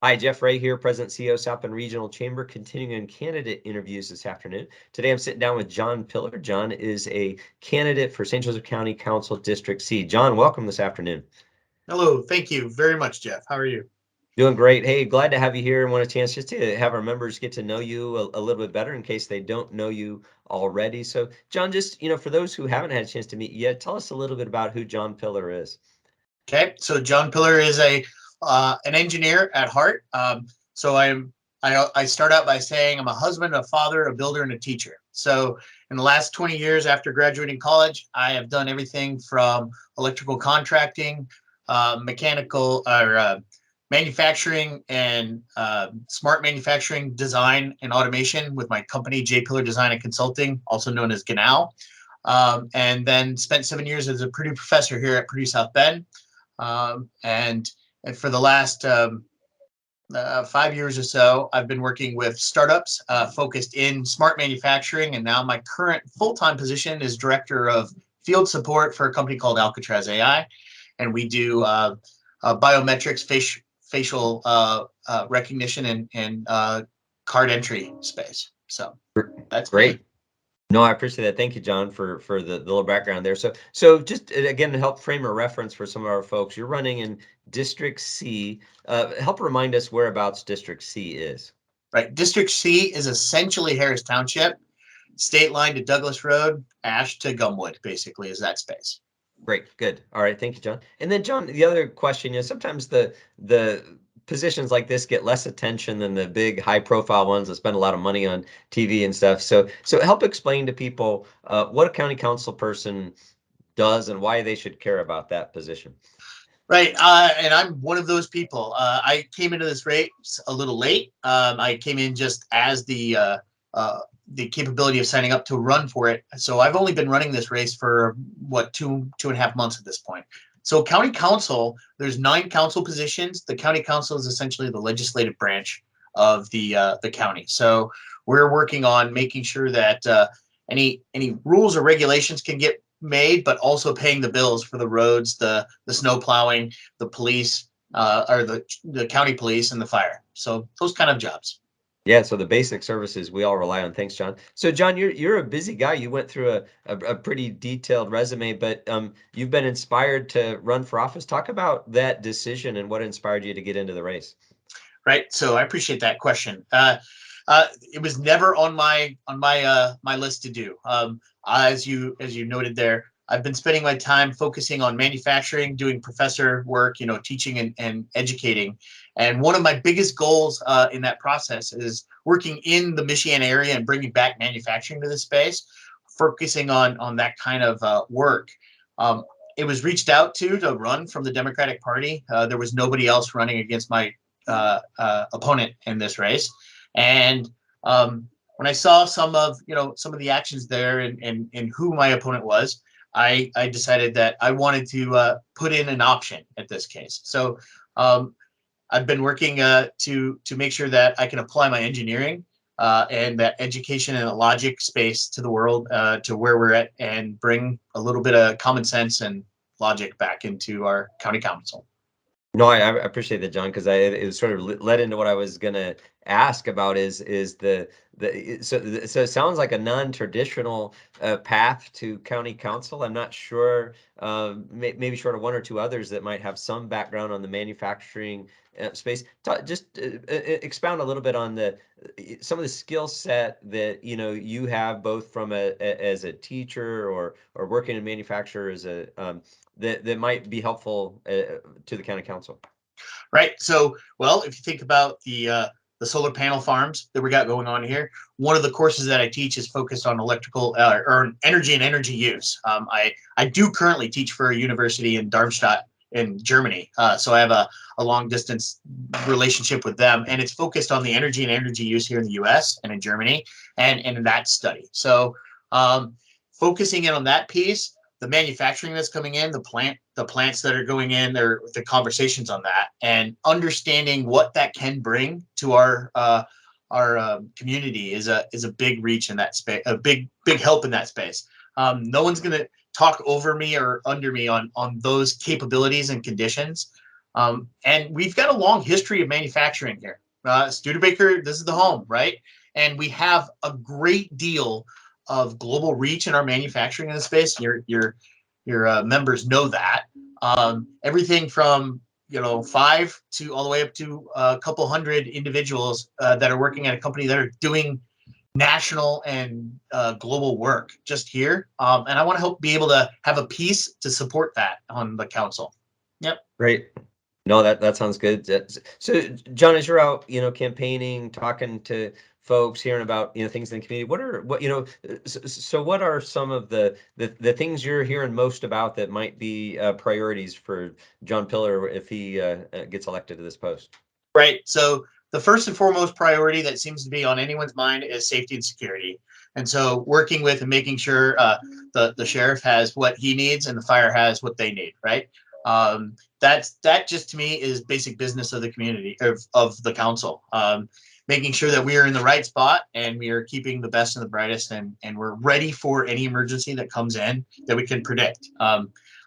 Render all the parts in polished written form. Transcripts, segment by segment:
Hi, Jeff Ray here, President CEO, South Bend Regional Chamber, continuing on candidate interviews this afternoon. Today I'm sitting down with John Pillar. John is a candidate for St. Joseph County Council District C. John, welcome this afternoon. Hello, thank you very much, Jeff. How are you? Doing great. Hey, glad to have you here and want a chance just to have our members get to know you a little bit better in case they don't know you already. So, John, just, for those who haven't had a chance to meet you yet, tell us a little bit about who John Pillar is. Okay, so John Pillar is an engineer at heart. I start out by saying I'm a husband, a father, a builder, and a teacher. So in the last 20 years after graduating college, I have done everything from electrical contracting, mechanical or manufacturing, and smart manufacturing design and automation with my company, J Pillar Design and Consulting, also known as GNOW. And then spent 7 years as a Purdue professor here at Purdue South Bend. And for the last 5 years or so, I've been working with startups focused in smart manufacturing. And now my current full-time position is director of field support for a company called Alcatraz AI. And we do biometrics, facial recognition, and card entry space. So that's Great. me. No, I appreciate that. Thank you, John, for the little background there. So just again to help frame a reference for some of our folks, you're running in District C. Help remind us whereabouts District C is. Right. District C is essentially Harris Township, state line to Douglas Road, Ash to Gumwood, basically, is that space. Great, good. All right, thank you, John. And then, John, the other question is sometimes the positions like this get less attention than the big high-profile ones that spend a lot of money on TV and stuff. So help explain to people what a county council person does and why they should care about that position. Right. And I'm one of those people. I came into this race a little late. I came in just as the capability of signing up to run for it. So I've only been running this race for two and a half months at this point. So county council, there's 9 council positions. The county council is essentially the legislative branch of the county. So we're working on making sure that any rules or regulations can get made, but also paying the bills for the roads, the snow plowing, the police, or the county police and the fire. So those kind of jobs. Yeah, so the basic services we all rely on. Thanks, John. So, John, you're a busy guy. You went through a pretty detailed resume, but you've been inspired to run for office. Talk about that decision and what inspired you to get into the race. Right. So I appreciate that question. It was never on my list to do. As you noted there, I've been spending my time focusing on manufacturing, doing professor work, teaching and educating. And one of my biggest goals in that process is working in the Michigan area and bringing back manufacturing to the space, focusing on that kind of work. It was reached out to run from the Democratic Party. There was nobody else running against my opponent in this race. And when I saw some of the actions there and who my opponent was, I decided that I wanted to put in an option at this case. So I've been working to make sure that I can apply my engineering and that education and logic space to the world, to where we're at, and bring a little bit of common sense and logic back into our county council. No, I appreciate that, John, because it was sort of led into what I was going to ask about is so it sounds like a non-traditional path to county council. I'm not sure, maybe short of one or two others that might have some background on the manufacturing space. Just expound a little bit on some of the skill set that you have both from as a teacher or working in manufacturer as a that might be helpful to the county council. Right. So, well, if you think about the solar panel farms that we got going on here, one of the courses that I teach is focused on electrical or energy and energy use. I do currently teach for a university in Darmstadt in Germany, so I have a long distance relationship with them, and it's focused on the energy and energy use here in the U.S. and in Germany, and in that study. So, focusing in on that piece, the manufacturing that's coming in, the plants that are going in, the conversations on that, and understanding what that can bring to our community is a big reach in that space, a big help in that space. No one's going to talk over me or under me on those capabilities and conditions. And we've got a long history of manufacturing here. Studebaker, this is the home, right? And we have a great deal of global reach in our manufacturing in the space. Your members know that. Everything from 5 to all the way up to a couple hundred individuals that are working at a company that are doing national and global work just here. And I want to help be able to have a piece to support that on the council. Yep. Great. No, that sounds good. So, John, as you're out, campaigning, talking to folks, hearing about, things in the community, so what are some of the things you're hearing most about that might be priorities for John Pillar if he gets elected to this post? Right. So the first and foremost priority that seems to be on anyone's mind is safety and security. And so working with and making sure the sheriff has what he needs and the fire has what they need. Right. That just to me is basic business of the community of the council. Making sure that we are in the right spot and we are keeping the best and the brightest and we're ready for any emergency that comes in that we can predict.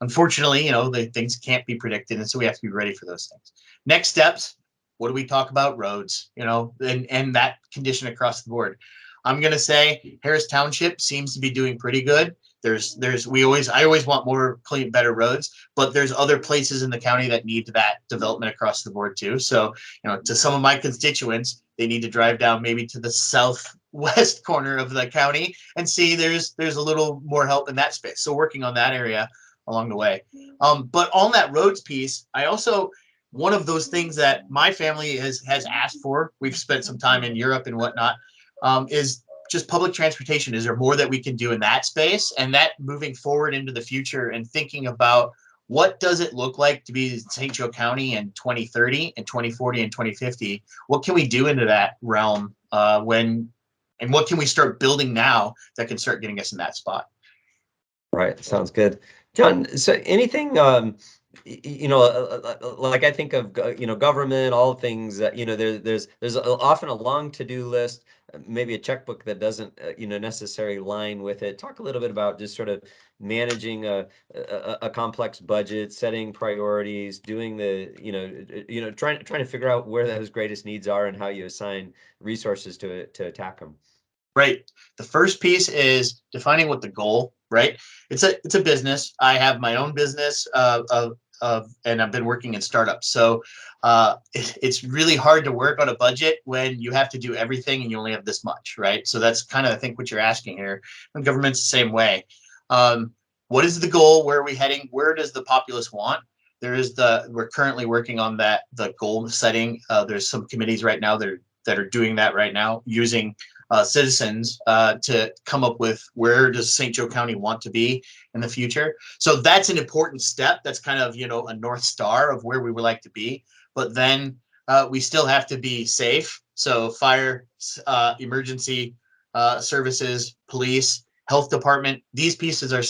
Unfortunately, the things can't be predicted. And so we have to be ready for those things. Next steps. What do we talk about? Roads, and that condition across the board. I'm going to say Harris Township seems to be doing pretty good. I always want more clean, better roads, but there's other places in the county that need that development across the board too. So, to some of my constituents, they need to drive down maybe to the southwest corner of the county and see there's a little more help in that space. So working on that area along the way. But on that roads piece, I also, one of those things that my family has asked for, we've spent some time in Europe and whatnot, is just public transportation. Is there more that we can do in that space? And that moving forward into the future and thinking about what does it look like to be St. Joe County in 2030 and 2040 and 2050? What can we do into that realm and what can we start building now that can start getting us in that spot? Right. Sounds good. John, so anything, like I think of, government, all things that, there's often a long to-do list, maybe a checkbook that doesn't, necessarily line with it. Talk a little bit about just sort of managing a complex budget, setting priorities, doing trying to figure out where those greatest needs are and how you assign resources to attack them. Right. The first piece is defining what the goal, right? It's a business. I have my own business and I've been working in startups. So it's really hard to work on a budget when you have to do everything and you only have this much, right? So that's kind of, I think, what you're asking here. And government's the same way. What is the goal? Where are we heading? Where does the populace want? We're currently working on the goal setting. There's some committees right now that are doing that right now, using citizens to come up with where does St. Joe County want to be in the future. So that's an important step. That's kind of, a North Star of where we would like to be. But then we still have to be safe. So fire, emergency services, police, health department, these pieces are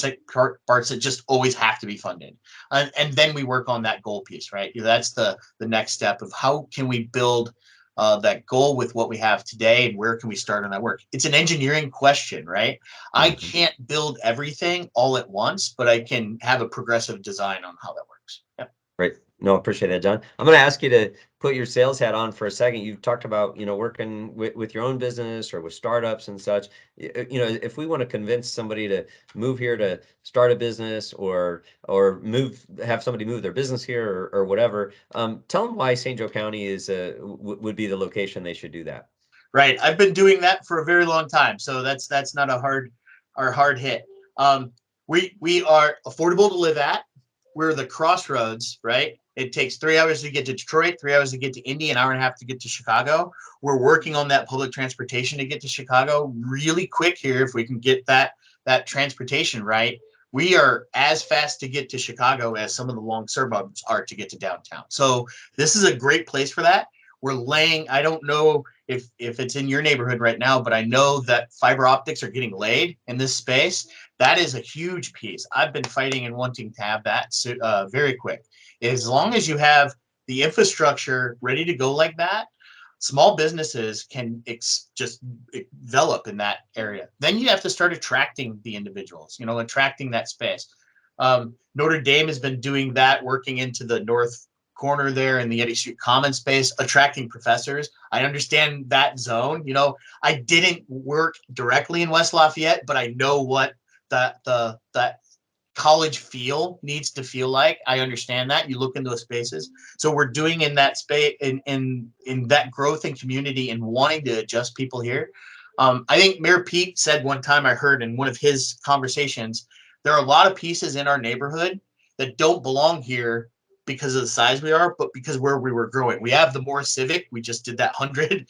parts that just always have to be funded. And then we work on that goal piece, right? That's the next step of how can we build that goal with what we have today and where can we start on that work. It's an engineering question, right? I can't build everything all at once, but I can have a progressive design on how that works. Yep. Great. No, appreciate that, John. I'm going to ask you to put your sales hat on for a second. You've talked about, working with your own business or with startups and such. If we want to convince somebody to move here to start a business or have somebody move their business here or whatever, tell them why St. Joe County would be the location they should do that. Right. I've been doing that for a very long time. So that's not a hard hit. We are affordable to live at. We're the crossroads, right? It takes 3 hours to get to Detroit, 3 hours to get to Indy, an hour and a half to get to Chicago. We're working on that public transportation to get to Chicago really quick here. If we can get that transportation right, we are as fast to get to Chicago as some of the long suburbs are to get to downtown. So this is a great place for that. I don't know if it's in your neighborhood right now, but I know that fiber optics are getting laid in this space. That is a huge piece. I've been fighting and wanting to have that very quick. As long as you have the infrastructure ready to go like that, small businesses can just develop in that area. Then you have to start attracting the individuals, attracting that space. Notre Dame has been doing that, working into the north corner there in the Yeti Street Common space, attracting professors. I understand that zone. I didn't work directly in West Lafayette, but I know what that college feel needs to feel like. I understand that. You look in those spaces. So we're doing in that space, in that growth and community, and wanting to adjust people here. I think Mayor Pete said one time, I heard in one of his conversations, there are a lot of pieces in our neighborhood that don't belong here because of the size we are, but because where we were growing. We have the Moore Civic. We just did that 100.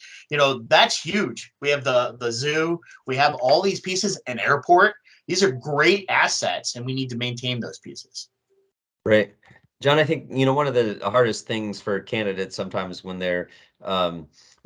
That's huge. We have the zoo. We have all these pieces, an airport. These are great assets, and we need to maintain those pieces. Right. John, I think, one of the hardest things for candidates sometimes when they're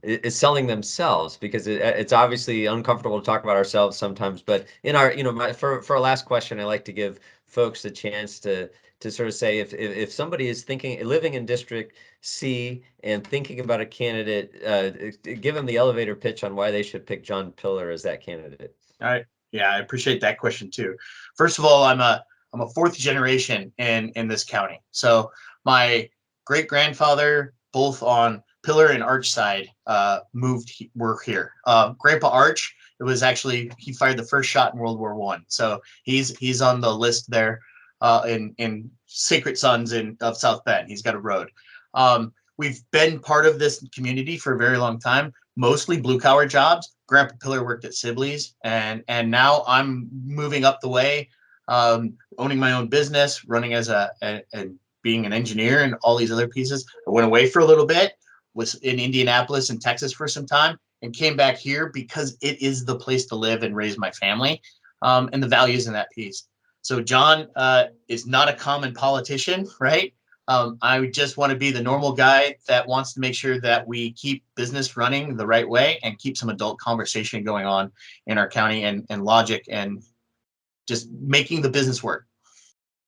is selling themselves, because it's obviously uncomfortable to talk about ourselves sometimes. But in our, for our last question, I like to give folks a chance to sort of say, if somebody is living in District C and thinking about a candidate, give them the elevator pitch on why they should pick John Pillar as that candidate. All right. Yeah, I appreciate that question too. First of all, I'm a fourth generation in this county. So my great grandfather, both on Pillar and Arch side, were here. Grandpa Arch, it was actually, he fired the first shot in World War I. So he's on the list there in Sacred Sons of South Bend. He's got a road. We've been part of this community for a very long time, mostly blue collar jobs. Grandpa Pillar worked at Sibley's, and now I'm moving up the way, owning my own business, running as being an engineer and all these other pieces. I went away for a little bit, was in Indianapolis and Texas for some time, and came back here because it is the place to live and raise my family, and the values in that piece. So John is not a common politician, right? I just want to be the normal guy that wants to make sure that we keep business running the right way and keep some adult conversation going on in our county, and logic, and just making the business work.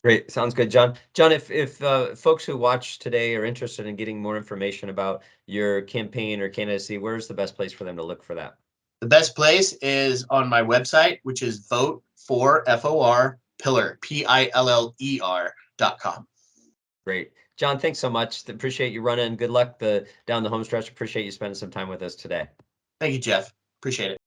Great. Sounds good, John. John, if folks who watch today are interested in getting more information about your campaign or candidacy, where's the best place for them to look for that? The best place is on my website, which is vote for FOR Pillar, PILLER.com. Great. John, thanks so much. Appreciate you running. Good luck down the home stretch. Appreciate you spending some time with us today. Thank you, Jeff. Appreciate it.